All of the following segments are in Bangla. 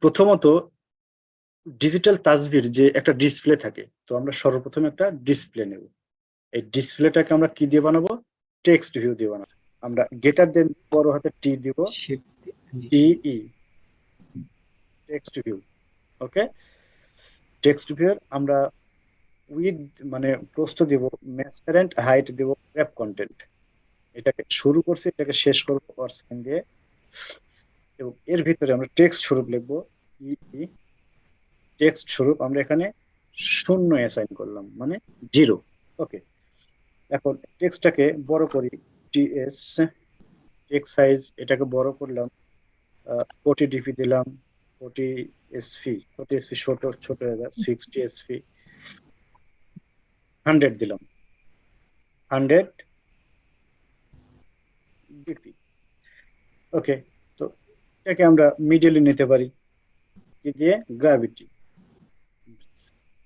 প্রথমত ডিজিটাল তাসভির যে একটা ডিসপ্লে থাকে, তো আমরা সর্বপ্রথম একটা ডিসপ্লে নেব। এই ডিসপ্লেটাকে আমরা কি দিয়ে বানাবো? টেক্সট ভিউ দিয়ে বানাবো। আমরা গেটার দেন বড় হাতে টি দিব, টিই, টেক্সট ভিউ। ওকে, টেক্সট ভিউ আমরা উইথ মানে প্রস্থ দিব, ম্যাসকারেন্ট হাইট দিব, র্যাপ কন্টেন্ট। এটাকে শুরু করছি, এটাকে শেষ করবো অর সাইন দিয়ে, এবং এর ভিতরে আমরা টেক্সট স্বরূপ লিখবো ই, টেক্সট স্বরূপ আমরা এখানে 0 অ্যাসাইন করলাম, মানে 0। ওকে, এখন টেক্সটটাকে বড় করি, টিএস, টেক্সট সাইজ এটাকে বড় করলাম, 40 ডিপি দিলাম, 40 এসপি, 40 এসপি ছোট ছোট হয়ে যায়, 60 এসপি, 100 দিলাম, 100 ডিপি। ওকে, তো এটাকে আমরা মিডলে নিতে পারি কি দিয়ে? গ্র্যাভিটি।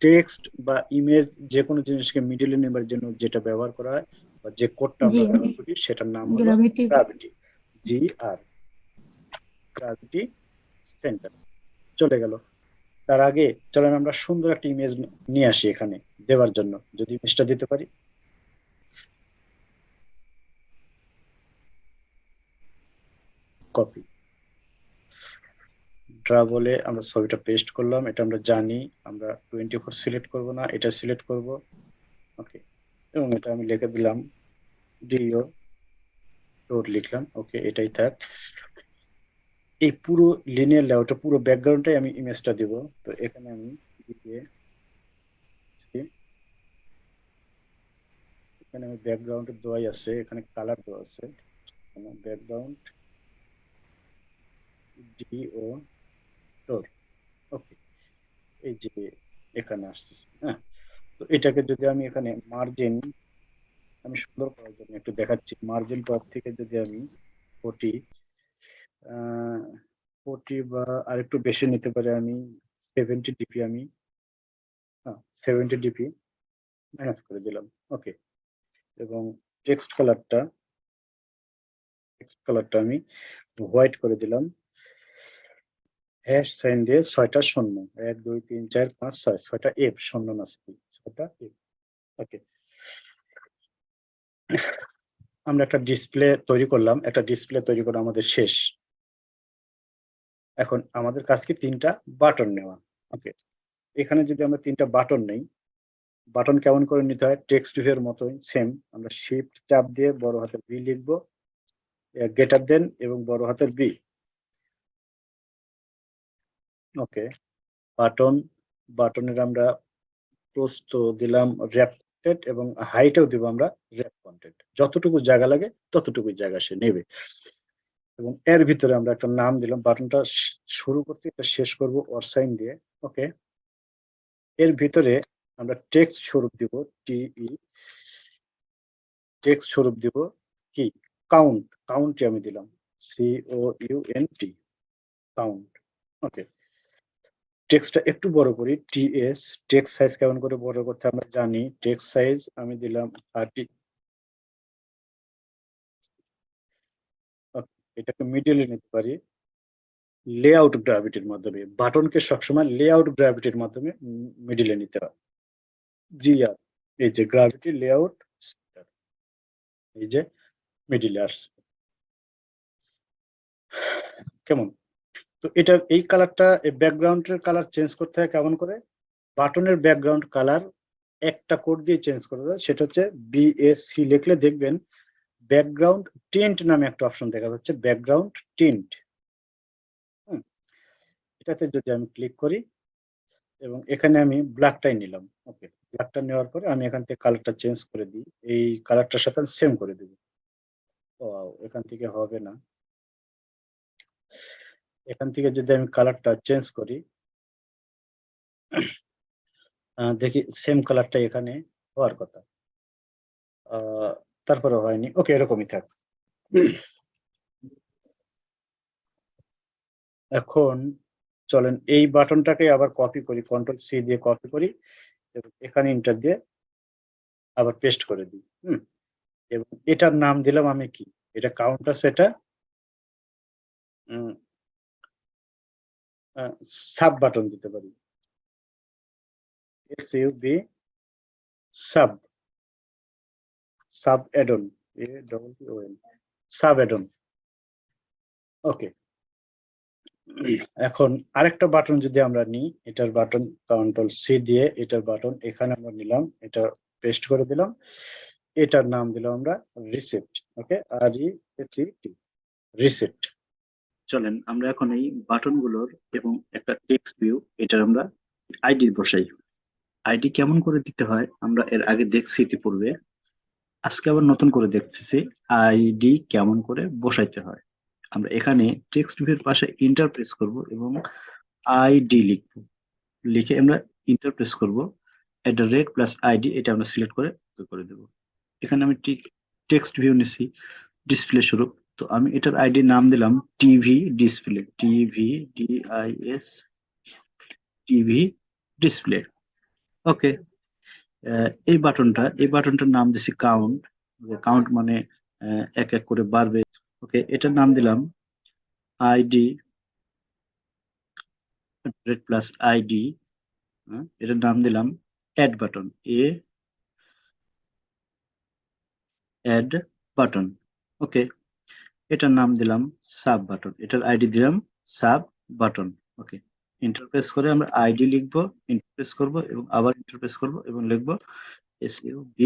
টেক্সট বা ইমেজ যে কোনো জিনিসকে মিডলে নেবার জন্য যেটা ব্যবহার করা হয় বা যে কোডটা আমরা ব্যবহার করি সেটার নাম হলো গ্র্যাভিটি, GR, গ্র্যাভিটি সেন্টার। চলে গেল। তার আগে চলেন আমরা সুন্দর একটা ইমেজ নিয়ে আসি এখানে দেওয়ার জন্য। যদি ইমেজটা দিতে পারি, কপি, ড্রা বলে আমরা ছবিটা পেস্ট করলাম। এটা আমরা জানি, আমরা 24 সিলেক্ট করব না, এটা সিলেক্ট করব। ওকে, এবং এটা আমি লিখে দিলাম ডিও ডট লিখলাম। ওকে, এটাই থাক। এই পুরো লিনিয়ার লেআউটে পুরো ব্যাকগ্রাউন্ডটাই আমি ইমেজটা দিব। তো এখানে আমি দিয়ে এখানে আমি ব্যাকগ্রাউন্ডের দেওয়াই আছে, এখানে কালার দেওয়া আছে, ব্যাকগ্রাউন্ড ডিও ডট। ওকে, এই যে এখানে আসতেছে। হ্যাঁ, তো এটাকে যদি আমি এখানে মার্জিন, আমি সুন্দর করার জন্য একটু দেখাচ্ছি, মার্জিন টপ থেকে যদি আমি 40, 40 বা আরেকটু বেশি নিতে পারি, আমি 70 ডিপি, আমি 70 ডিপি মাইনাস করে দিলাম। ওকে, এবং টেক্সট কালারটা আমি হোয়াইট করে দিলাম, হ্যাশ সাইন দিয়ে 6টা শূন্য, 1 2 3 4 5 6, 6টা এফ, শূন্য না, 6টা এফ। ওকে, আমরা একটা ডিসপ্লে তৈরি করলাম, একটা ডিসপ্লে তৈরি করা আমাদের শেষ। এখন আমাদের কাজ কি? 3টা বাটন নেওয়া। ওকে, এখানে যদি আমরা 3টা বাটন নেই, বাটন কেমন করে নিতে হয়? টেক্সট ভিউ এর মতোই সেম, আমরা শিফট চাপ দিয়ে বড় হাতের বি লিখবো, গ্রেটার দেন এবং বড় হাতের বি। ওকে, বাটন, বাটনের আমরা প্রস্থ দিলাম র্যাপ কন্টেন্ট এবং হাইটও দিব আমরা র্যাপ কন্টেন্ট, যতটুকু জায়গা লাগে ততটুকু জায়গা সে নেবে। এবং এর ভিতরে আমরা একটা নাম দিলাম, বাটনটা শুরু করতে এটা শেষ করব অর সাইন দিয়ে। ওকে, এর ভিতরে আমরা টেক্সট স্বরূপ দিব, টিই, টেক্সট স্বরূপ দিব কি? কাউন্ট, কাউন্টে আমি দিলাম COUNT, কাউন্ট। ওকে, টেক্সটটা একটু বড় করি, TS, টেক্সট সাইজ কেমন করে বড় করতে আমরা জানি, টেক্সট সাইজ আমি দিলাম 30। এটাকে মিডলে নিতে পারি লেআউট গ্র্যাভিটির মাধ্যমে, বাটনকে সবসময় লেআউট গ্র্যাভিটির মাধ্যমে মিডলে নিতে হয়। GR, এই যে গ্র্যাভিটি লেআউট, এই যে মিডিলে আসছে। কেমন? তো এটার এই কালারটা, এই ব্যাকগ্রাউন্ডের কালার চেঞ্জ করতে হয় কেমন করে? বাটনের ব্যাকগ্রাউন্ড কালার একটা কোড দিয়ে চেঞ্জ করা যায়, সেটা হচ্ছে BAC লিখলে দেখবেন ব্যাকগ্রাউন্ড টিন্ট নামে একটা অপশন দেখা যাচ্ছে, ব্যাকগ্রাউন্ড টিন্ট। এটাতে যদি আমি ক্লিক করি এবং এখানে আমি ব্ল্যাকটাই নিলাম। ওকে, ব্ল্যাকটা নেওয়ার পরে আমি এখান থেকে কালারটা চেঞ্জ করে দিই, এই কালারটার সাথে সেম করে দিব। ও, এখান থেকে হবে না, এখান থেকে যদি আমি কালারটা চেঞ্জ করি, দেখি সেম কালারটা এখানে হওয়ার কথা, তারপরে হয়নি। ওকে, এরকমই থাক। এখন চলেন এই বাটনটাকে আবার কপি করি, কন্ট্রোল-C দিয়ে কপি করি এবং এখানে ইন্টার দিয়ে আবার পেস্ট করে দিই। এবং এটার নাম দিলাম আমি কি? এটা কাউন্টার, সেটা সাব বাটন দিতে পারি, SUB, sub, sub addon, AON, sub addon. Okay, এখন আরেকটা বাটন যদি আমরা নিই, এটার বাটন কন্ট্রোল C দিয়ে এটার বাটন এখানে আমরা নিলাম, এটা পেস্ট করে দিলাম, এটার নাম দিলাম আমরা রিসেট। ওকে, RESET, রিসেট। চলেন আমরা এখন এই বাটনগুলোর এবং একটা টেক্সট ভিউ, এটার আমরা আইডি বসাই। আইডি কেমন করে দিতে হয় আমরা এর আগে দেখছি ইতিপূর্বে, আজকে আবার নতুন করে দেখতেছি আইডি কেমন করে বসাইতে হয়। আমরা এখানে টেক্সট ভিউর পাশে ইন্টার প্রেস করব এবং আইডি লিখব, লিখে আমরা ইন্টার প্রেস করব, @+ID এটা আমরা সিলেক্ট করে করে দেব। এখানে আমি টেক্সট ভিউ নিছি ডিসপ্লে স্বরূপ, তো আমি এটার আইডি নাম দিলাম টিভি ডিসপ্লে, টিভি ডিসপ্লে। ওকে, এই বাটনটার নাম দিছি কাউন্ট, কাউন্ট মানে এক এক করে বাড়বে। ওকে, এটার নাম দিলাম আইডি @+ID, এটার নাম দিলাম অ্যাড বাটন, অ্যাড বাটন। ওকে, এটার নাম দিলাম সাব বাটন, এটার আইডি দিলাম সাব বাটন। ওকে, ইন্টারপ্রেস করে আমরা আইডি লিখবো, ইন্টারপ্রেস করব এবং আবার ইন্টারপ্রেস করব এবং লিখবো SUB,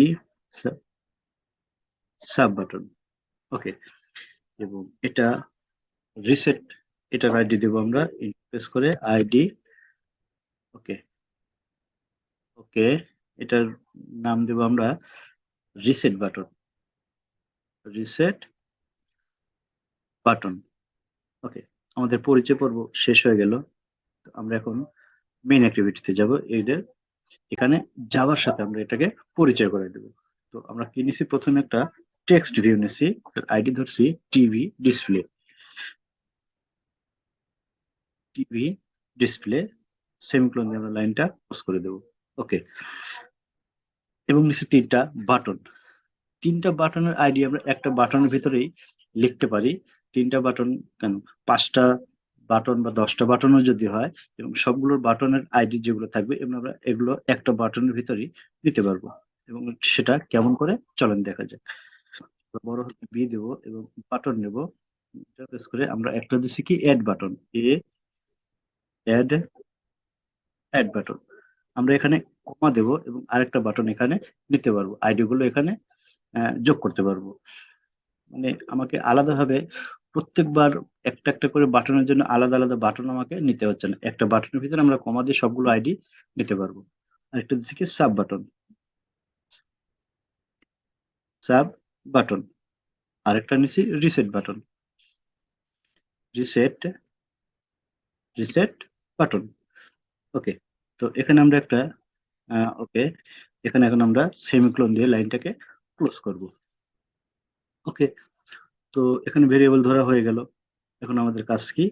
সাব বাটন। ওকে, এবং এটা রিসেট, এটার আইডি দেবো আমরা, ইন্টারপ্রেস করে আইডি। ওকে, ওকে, এটার নাম দেবো আমরা রিসেট বাটন, রিসেট বাটন। ওকে, আমাদের পরিচয় পর্ব শেষ হয়ে গেল। তো আমরা এখন মেইন অ্যাক্টিভিটিতে যাব। এখানে যাওয়ার সাথে আমরা এটাকে পরিচয় করে দেব। তো আমরা কি নিছি, প্রথমে একটা টেক্সট ভিউ নিছি, আইডি ধরছি TV display, TV display, semicolon দিয়ে আমরা লাইনটা ক্লোজ করে দেব। ওকে, এবং নিচে তিনটা বাটন, তিনটা বাটনের আইডি আমরা একটা বাটনের ভিতরেই লিখতে পারি। তিনটা বাটন কেন, 5টা বাটন বা 10টা বাটনও যদি হয়, এবং সবগুলোর বাটনের আইডি যেগুলো থাকবে এবং আমরা এগুলো একটা বাটনের ভিতরেই দিতে পারবো। এবং সেটা কেমন করে চলেন দেখা যাক। বড় হাতে বি দেবো এবং বাটন নেব, প্রেস করে আমরা একটা দিচ্ছি কি add button, add add button. আমরা এখানে কমা দেব এবং আরেকটা বাটন এখানে নিতে পারবো, আইডি গুলো এখানে যোগ করতে পারবো। মানে আমাকে আলাদাভাবে প্রত্যেকবার একটা একটা করে বাটনের জন্য আলাদা আলাদা বাটন আমাকে নিতে হচ্ছে না, একটা বাটনের ভিতরে আমরা কমা দিয়ে সবগুলো আইডি নিতে পারবো। আরেকটা দিচ্ছি কি সাব বাটন, সাব বাটন। আরেকটা নিচ্ছি reset button, reset reset button. Okay, তো এখানে আমরা একটা ওকে, এখানে এখন আমরা সেমিকোলন দিয়ে লাইনটাকে ক্লোজ করব। ওকে, তো এখানে ভেরিয়েবল ধরা হয়ে গেল। এখন আমাদের কাজ কি,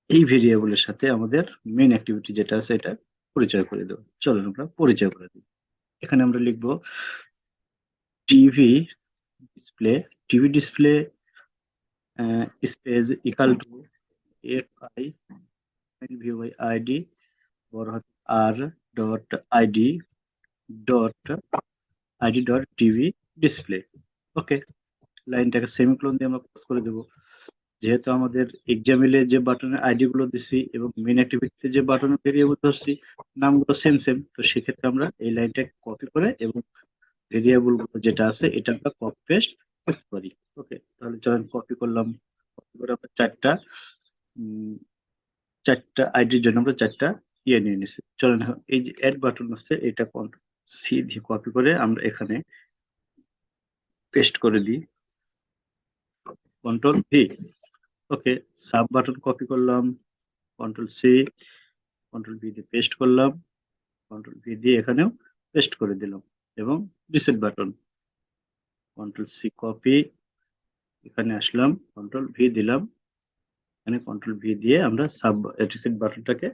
এই ভেরিয়েবলের সাথে আমাদের মেইন অ্যাক্টিভিটি যেটা আছে এটা পরিচয় করে দেবো। চলুন আমরা পরিচয় করে দিই। এখানে আমরা লিখবো TV display, TV display space equal to FI view by ID, বড় হাতে আর dot ID dot TV display. Okay, লাইনটাকে সেমিকোলন দিয়ে আমরা ক্লোজ করে দেবো। যেহেতু আমাদের এক্সামিলে যে বাটনের আইডি গুলো দিচ্ছি এবং মেইন অ্যাক্টিভিটিতে যে বাটনের ভেরিয়েবল ধরছি নামগুলো সেম সেম, তো সেক্ষেত্রে আমরা এই লাইনটাকে কপি করে এবং ভেরিয়েবল গুলো যেটা আছে এটা আমরা কপি পেস্ট করতে পারি। ওকে, তাহলে চলেন কপি করলাম, কপি করে আমরা চারটা আইডির জন্য আমরা চারটা নিয়ে নিছি। চলেন এখন এই যে অ্যাড বাটন আছে এটা C দিয়ে কপি করে আমরা এখানে পেস্ট করে দিই, Ctrl+V। ওকে, সাব বাটন কপি করলাম, Ctrl+C, Ctrl+V দিয়ে পেস্ট করলাম, Ctrl+V দিয়ে এখানেও পেস্ট করে দিলাম। এবং রিসেট বাটন, Ctrl+C কপি, এখানে আসলাম, Ctrl+V দিলাম, এখানে Ctrl+V দিয়ে আমরা সাব রিসেট বাটনটাকে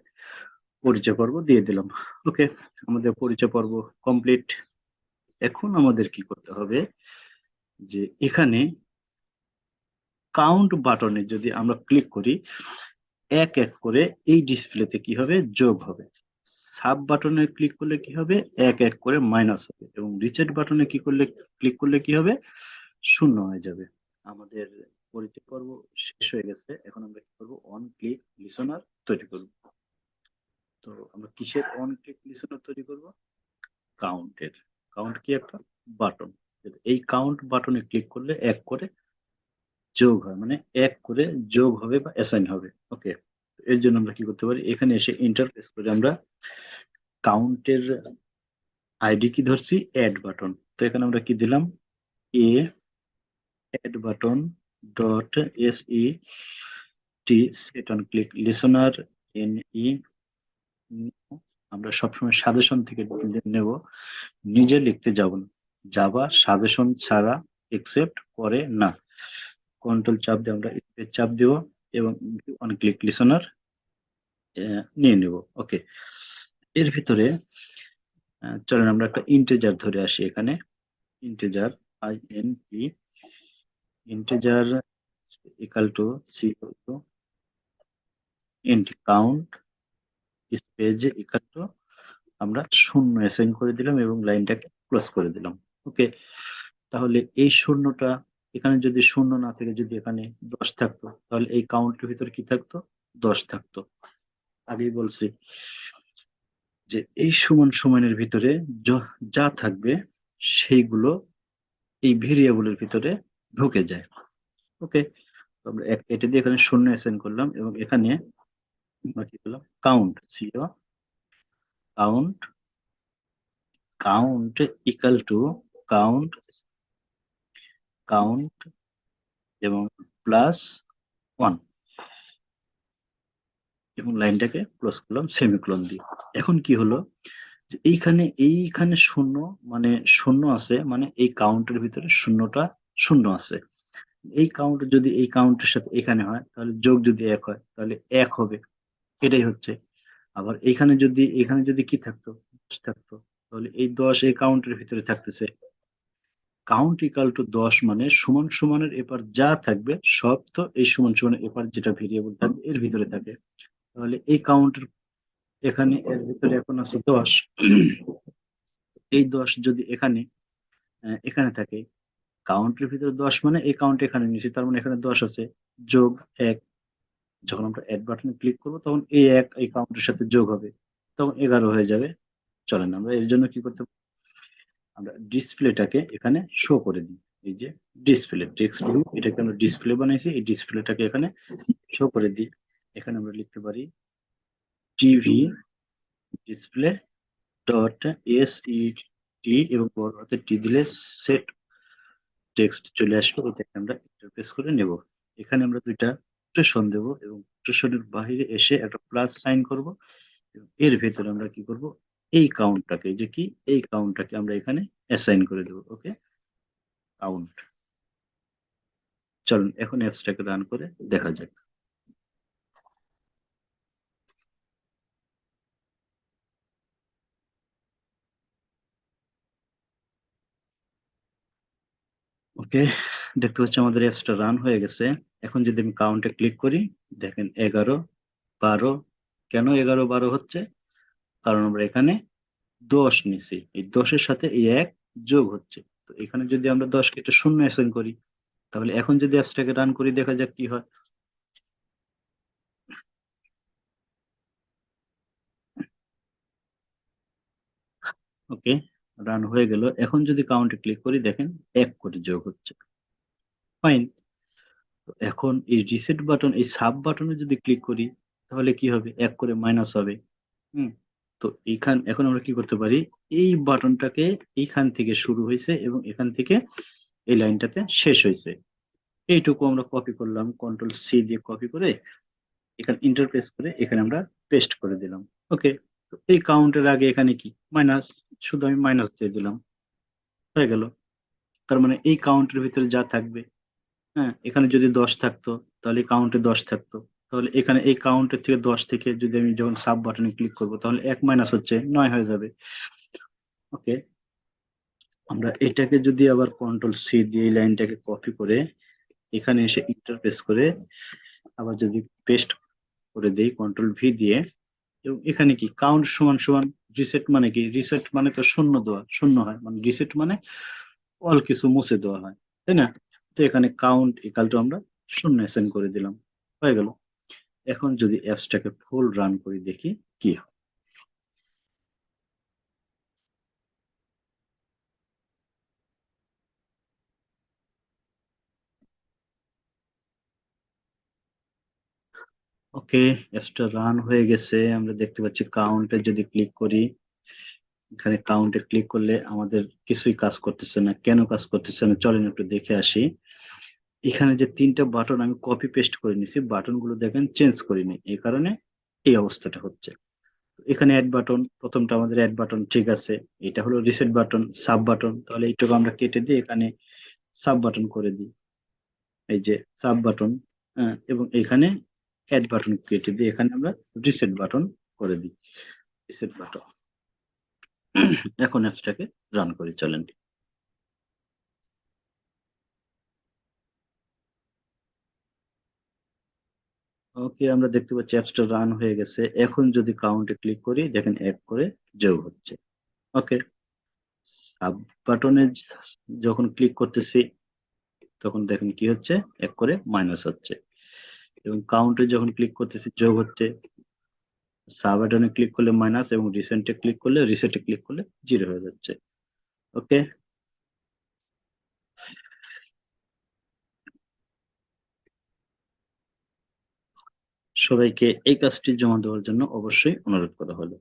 পরিচয় পর্ব দিয়ে দিলাম। ওকে, আমাদের পরিচয় পর্ব কমপ্লিট। এখন আমাদের কি করতে হবে, যে এখানে কাউন্ট বাটনে যদি আমরা ক্লিক করি, এক এক করে এই ডিসপ্লেতে কি হবে, যোগ হবে। সাব বাটনে ক্লিক করলে কি হবে, এক এক করে মাইনাস হবে, এবং রিসেট বাটনে কি করলে, ক্লিক করলে কি হবে, শূন্য হয়ে যাবে। আমাদের পরিচয় পর্ব শেষ হয়ে গেছে, এখন আমরা কি করবো, অন ক্লিক লিসনার তৈরি করব। তো আমরা কিসের অন ক্লিক লিসনার তৈরি করব, কাউন্টের। কাউন্ট কি, একটা বাটন। এই কাউন্ট বাটনে ক্লিক করলে এক করে যোগ হয়, মানে এক করে যোগ হবে বা অ্যাসাইন হবে। ওকে, এর জন্য আমরা কি করতে পারি, এখানে এসে ইন্টারফেস করে আমরা কাউন্টের আইডি কি ধরছি, অ্যাড বাটন। তো এখানে আমরা কি দিলাম, এ add button dot S E T set on click listener N E. আমরা সবসময় সাজেশন থেকে নেব, নিজে লিখতে যাব না। জাভা সাজেশন ছাড়া একসেপ্ট করে না। কন্ট্রোল চাপ দিয়ে আমরা স্পেস চাপ দিব এবং অন ক্লিক লিসনার নিয়ে নেব। ওকে, এর ভিতরে চলেন আমরা একটা ইন্টিজার ধরে আসি। এখানে integer INT integer equal to C int count space equal to, আমরা শূন্য অ্যাসাইন করে দিলাম এবং লাইনটাকে ক্লোজ করে দিলাম। ওকে, তাহলে এই শূন্যটা, এখানে যদি শূন্য না থেকে যদি এখানে 10 থাকতো, তাহলে এই কাউন্টের ভিতরে কি থাকতো, 10 থাকতো। আগেই বলছি যে এই সমান সমানের ভিতরে যা থাকবে সেইগুলো এই ভেরিয়েবলের ভিতরে ঢুকে যায়। ওকে, আমরা এটা দিয়ে এখানে শূন্য অ্যাসাইন করলাম এবং এখানে আমরা কি করলাম, কাউন্ট সিও count count equal to count count এবং প্লাস 1 এবং লাইনটাকে ক্লোজ করলাম সেমিকোলন দিয়ে। এখন কি হলো, যে এইখানে শূন্য, মানে শূন্য আছে, মানে এই কাউন্টের ভিতরে শূন্যটা শূন্য আছে। এই কাউন্ট যদি এই কাউন্টের সাথে এখানে হয়, তাহলে যোগ যদি এক হয় তাহলে এক হবে, এটাই হচ্ছে। আবার এখানে যদি কি থাকতো, 10 থাকতো, তাহলে এই 10 এই কাউন্টের ভিতরে থাকতেছে। কাউন্ট ইকাল টু 10 মানে সমান সমানের এপার যা থাকবে সব তো এই সমান সমানের এপার যেটা ভেরিয়েবল থাকবে এর ভিতরে থাকে। তাহলে এই কাউন্টের এখানে এর ভিতরে এখন আছে 10। এই 10 যদি এখানে থাকে, কাউন্টের ভিতরে 10 মানে এই কাউন্ট এখানে নিয়েছি, তার মানে এখানে 10 আছে, যোগ 1। যখন আমরা অ্যাড বাটনে ক্লিক করবো তখন এই এক এই কাউন্টের সাথে যোগ হবে, তখন 11 হয়ে যাবে। চলেন আমরা এর জন্য কি করতে পারি, আমরা ডিসপ্লেটাকে এখানে শো করে দিই। এই যে ডিসপ্লে টেক্সট ভিউ, এটাকে আমরা ডিসপ্লে বানাইছি, এই ডিসপ্লেটাকে এখানে শো করে দিই। এখানে আমরা লিখতে পারি TV display dot S E T এবং বড় হাতে টি দিলে সেট টেক্সট চলে আসবে, ওটাকে আমরা ইন্টারফেস করে নেব। এখানে আমরা দুইটা কোটেশন দেব এবং কোটেশনের বাইরে এসে একটা প্লাস সাইন করব। এবং এর ভেতরে আমরা কি করব, এই কাউন্টটাকে, যে কি এই কাউন্টটাকে আমরা এখানে অ্যাসাইন করে দেব। ওকে, কাউন্ট। চলুন এখন অ্যাপসটাকে রান করে দেখা যাক। ওকে, দেখতে পাচ্ছি আমাদের অ্যাপসটা রান হয়ে গেছে। এখন যদি আমি কাউন্টে ক্লিক করি, দেখেন 11, 12। কেন 11, 12 হচ্ছে, কারণ আমরা এখানে 10 নিছি, এই 10-এর সাথে এই এক যোগ হচ্ছে। তো এখানে যদি আমরা 10 কেটে শূন্য অ্যাসাইন করি, তাহলে এখন যদি অ্যাপসটাকে রান করি দেখা যাক কি হয়। ওকে, রান হয়ে গেল। এখন যদি কাউন্টে ক্লিক করি দেখেন এক করে যোগ হচ্ছে। ফাইন। তো এখন এই রিসেট বাটন, এই সাব বাটনে যদি ক্লিক করি তাহলে কি হবে, এক করে মাইনাস হবে। হুম, তো এখন আমরা কি করতে পারি, এই বাটনটাকে এইখান থেকে শুরু হয়েছে এবং এখান থেকে এই লাইনটাতে শেষ হয়েছে, এইটুকু আমরা কপি করলাম, কন্ট্রোল সি দিয়ে কপি করে এখানে ইন্টারপ্রেস করে এখানে আমরা পেস্ট করে দিলাম। ওকে, তো এই কাউন্টের আগে এখানে কি মাইনাস, শুধু আমি মাইনাস দিয়ে দিলাম, হয়ে গেল। তার মানে এই কাউন্টের ভিতরে যা থাকবে, হ্যাঁ, এখানে যদি 10 থাকতো তাহলে কাউন্টে 10 থাকতো, তাহলে এখানে এই কাউন্টের থেকে 10 থেকে যদি আমি যখন সাব বাটনে ক্লিক করবো তাহলে এক মাইনাস হচ্ছে 9 হয়ে যাবে। ওকে, আমরা এটাকে যদি আবার কন্ট্রোল সি দিয়ে এই লাইনটাকে কপি করে এখানে এসে ইন্টারফেস করে আবার যদি পেস্ট করে দেই কন্ট্রোল ভি দিয়ে। এবং এখানে কি কাউন্ট সমান সমান রিসেট মানে কি, রিসেট মানে তো শূন্য দেওয়া, শূন্য হয় মানে রিসেট মানে অল কিছু মুছে দেওয়া হয়, তাই না? তো এখানে কাউন্ট ইকাল টু আমরা শূন্য অ্যাসাইন করে দিলাম, হয়ে গেল। এখন যদি অ্যাপসটাকে ফুল রান করি দেখি কি হয়। ওকে, অ্যাপসটা রান হয়ে গেছে, আমরা দেখতে পাচ্ছি কাউন্টে যদি ক্লিক করি, এখানে কাউন্টে ক্লিক করলে আমাদের কিছুই কাজ করতেছে না। কেন কাজ করতেছে না চলেন একটু দেখে আসি। এখানে যে তিনটা বাটন আমি কপি পেস্ট করে নিছি, বাটন গুলো দেখেন চেঞ্জ করিনি, এই কারণে এই অবস্থাটা হচ্ছে। এখানে অ্যাড বাটন, প্রথমটা আমাদের অ্যাড বাটন ঠিক আছে, এটা হলো রিসেট বাটন, সাব বাটন, তাহলে এইটুকু আমরা কেটে দিয়ে এখানে সাব বাটন করে দিই, এই যে সাব বাটন। এবং এখানে অ্যাড বাটন কেটে দিয়ে এখানে আমরা রিসেট বাটন করে দিই, রিসেট বাটন। এখন অ্যাপসটাকে রান করি চলেন। ওকে, আমরা দেখতে পাচ্ছি অ্যাপসটা রান হয়ে গেছে। এখন যদি কাউন্টে ক্লিক করি দেখেন এক করে যোগ হচ্ছে। ওকে, সাব বাটনে যখন ক্লিক করতেছি তখন দেখেন কি হচ্ছে, এক করে মাইনাস হচ্ছে। এবং কাউন্টে যখন ক্লিক করতেছি যোগ হচ্ছে। সাব বাটনে ক্লিক করলে মাইনাস, এবং রিসেন্টে ক্লিক করলে, রিসেটে ক্লিক করলে জিরো হয়ে যাচ্ছে। ওকে, সবাইকে এই কাজটি জমা দেওয়ার জন্য অবশ্যই অনুরোধ করা হলো।